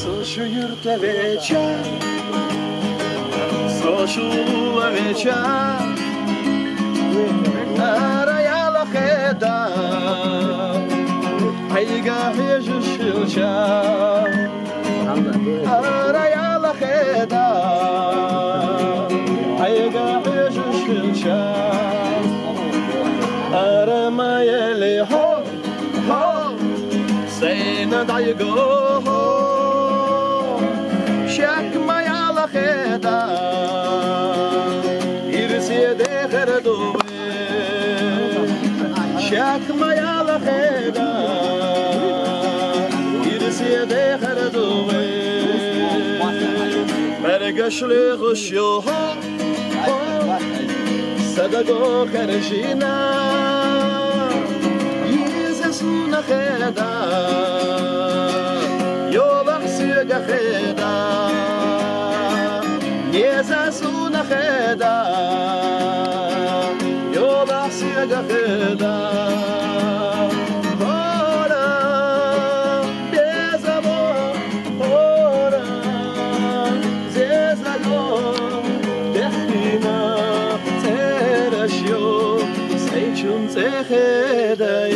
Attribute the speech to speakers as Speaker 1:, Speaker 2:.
Speaker 1: Слышу юрта вечер, слышу вечер, арая лахеда, айга хежушилча, арая лахеда, айга хежушилча, арамаели ho ho, sayna daigo ho. شك ما يلا خدا يرسي دخر دوي شك ما يلا خدا يرسي دخر دوي مرقش لغشيو صدقو خرجينا يزسونا خدا يو بحسي خدا يزاسونا خدا يو بحسي خدا هورا بيزابو هورا زيزالو تحكينا ترشيو سيشون تخدا